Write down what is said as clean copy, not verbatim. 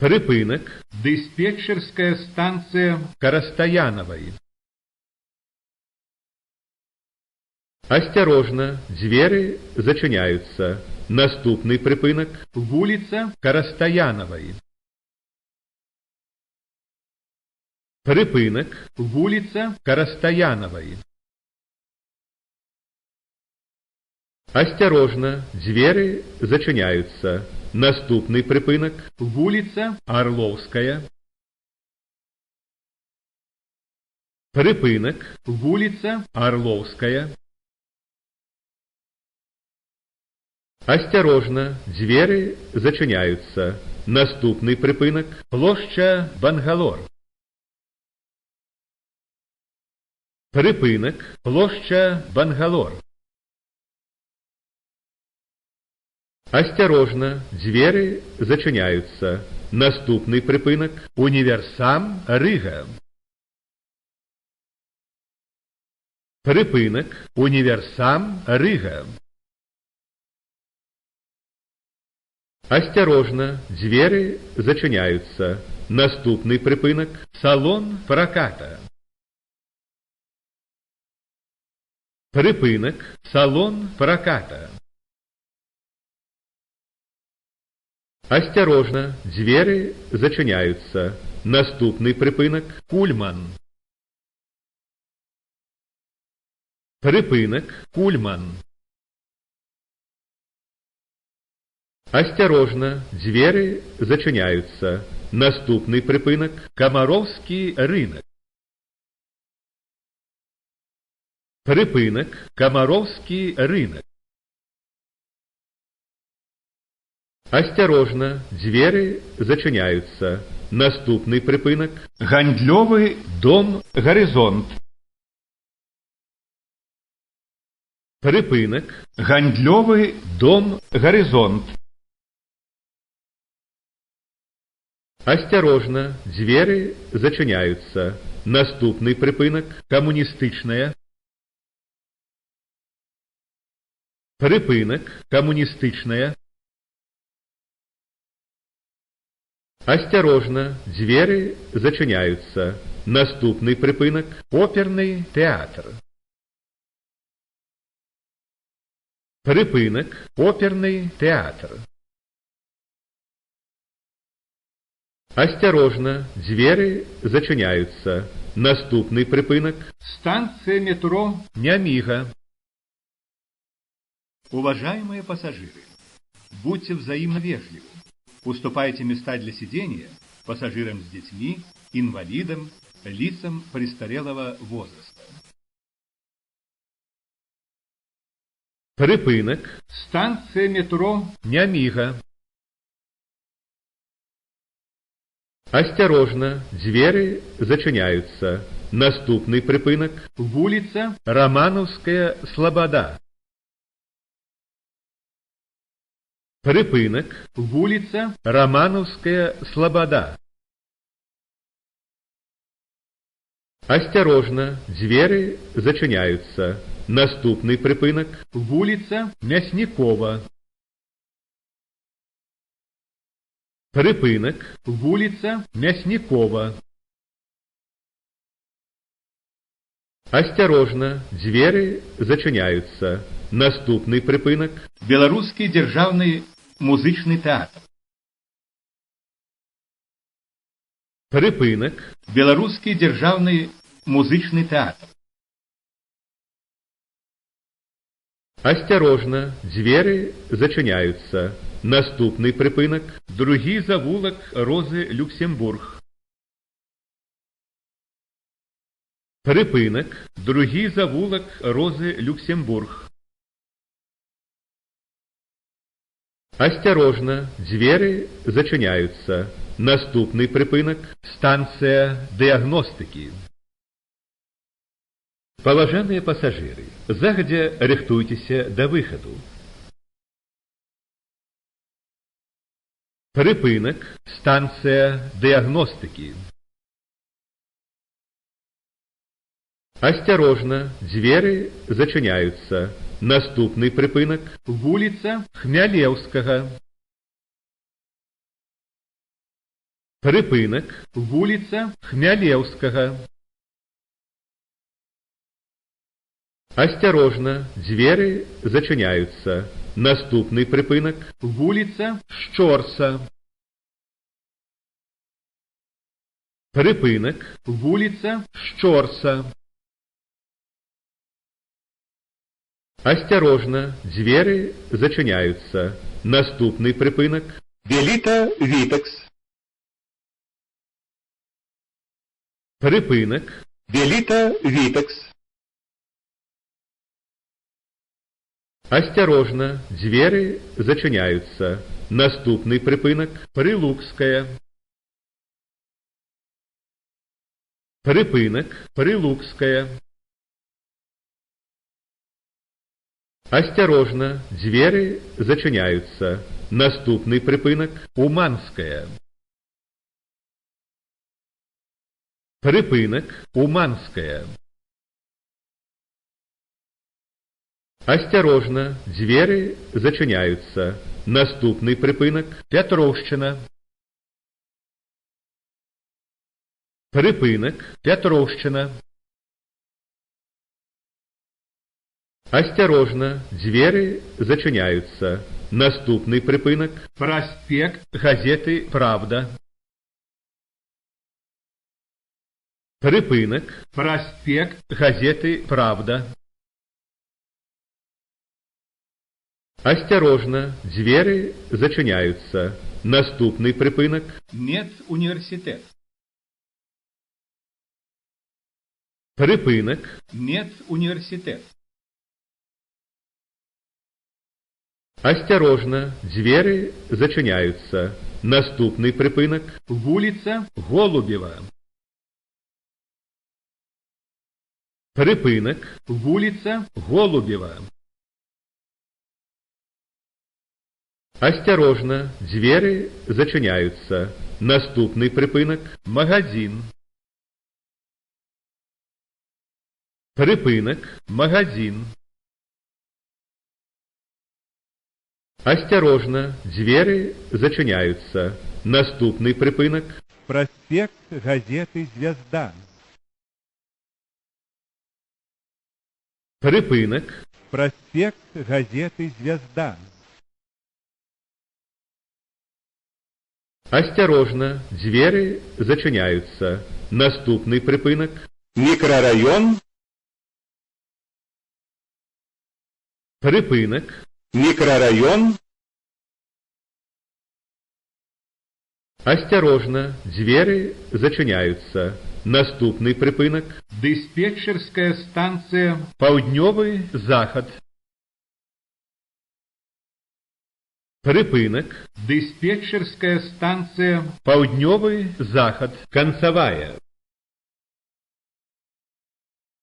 Припынак. Диспетчерская станция Коростаяновой. Осторожно, двери зачиняются. Наступный припынак. вулица Коростаяновой. Припынак. вулица Коростаяновой. Осторожно, двери зачиняются. Наступный припынак. вулица Орловская. Припынак. вулица Орловская. Осторожно, двери зачиняются. Наступный припынак. Площа Бангалор. Припынак. Площа Бангалор. Осторожно, двери зачиняются. Наступный припынак. Универсам Рига. Припынак. Универсам Рига. Осторожно, двери зачиняются. Наступный припынак. Салон проката. Припынак. Салон проката. Осторожно, двери зачиняются. Наступный припынак. Кульман. Припынак. Кульман. Осторожно, двери зачиняются. Наступный припынак. Комаровский рынок. Припынак. Комаровский рынок. Осторожно, двери зачиняются. Наступный припынак. Гандлёвый Дом Горизонт. Припынак. Гандлёвый Дом Горизонт. Осторожно, двери зачиняются. Наступный припынак. Коммунистичная. Припынак. Коммунистичная. Осторожно, двери зачиняются. Наступный припынак. Оперный театр. Припынак. Оперный театр. Осторожно, двери зачиняются. Наступный припынак. станция метро. Нямига. Уважаемые пассажиры, будьте взаимно вежливы. Уступайте места для сидения пассажирам с детьми, инвалидам, лицам престарелого возраста. Припынак. Станция метро Нямига. Осторожно, двери зачиняются. Наступный припынак. вулица Романовская слобода. Припынак. вулица Романовская слобода. Осторожно, двери зачиняются. Наступный припынак. вулица Мясникова. Припынак. вулица Мясникова. Осторожно, двери зачиняются. Наступный припынак. Белорусский державный музычный театр. Припынак. Белорусский державный музычный театр. Осторожно, двери зачиняются. Наступный припынак. Другі завулак Розы Люксембург. Припынак. Другі завулак Розы Люксембург. Осторожно, двери зачиняются. Наступный припынак. Станция диагностики. Паважаныя пассажиры, загадзя рыхтуйцеся да выхаду. Припынак. Станция диагностики. Осторожно, двери зачиняются. Наступный припынак. Вулица Хмялевскага. Припынак. вуліца, Хмялеўскага. Осторожно, двери зачиняются. Наступный припынак. вуліца, Щорса. Припынак. вуліца, Щорса. Осторожно, двери зачиняются. Наступный припынак. Велита Витекс. Припынак. Велита Витекс. Осторожно, двери зачиняются. Наступный припынак. Прилукская. Припынак. Прилукская. Осторожно, двери зачиняются. Наступный припынак. Уманская. Припынак. Уманская. Осторожно, двери зачиняются. Наступный припынак. Петровщина. Припынак. Петровщина. Осторожно, двери зачиняются. Наступный припынак. праспект, Газеты «Правда». Припынак. праспект, Газеты «Правда». Осторожно, двери зачиняются. Наступный припынак. медуніверситет, Припынак. медуніверситет, Осторожно, двери зачиняются. Наступный припынак. вуліца, Голубева. Припынак. вуліца, Голубева. Осторожно, двери зачиняются. Наступный припынак. Магазин. Припынак. Магазин. Осторожно, двери зачиняются. Наступный припынак. Проспект газеты «Звезда». Припынак. Проспект газеты «Звезда». Осторожно, двери зачиняются. Наступный припынак. Микрорайон. Припынак. Микрорайон. Осторожно, двери зачиняются. Наступный припынак. диспетчерская станция, Паўднёвы захад. Припынак. диспетчерская станция, Паўднёвы захад. Канцавая.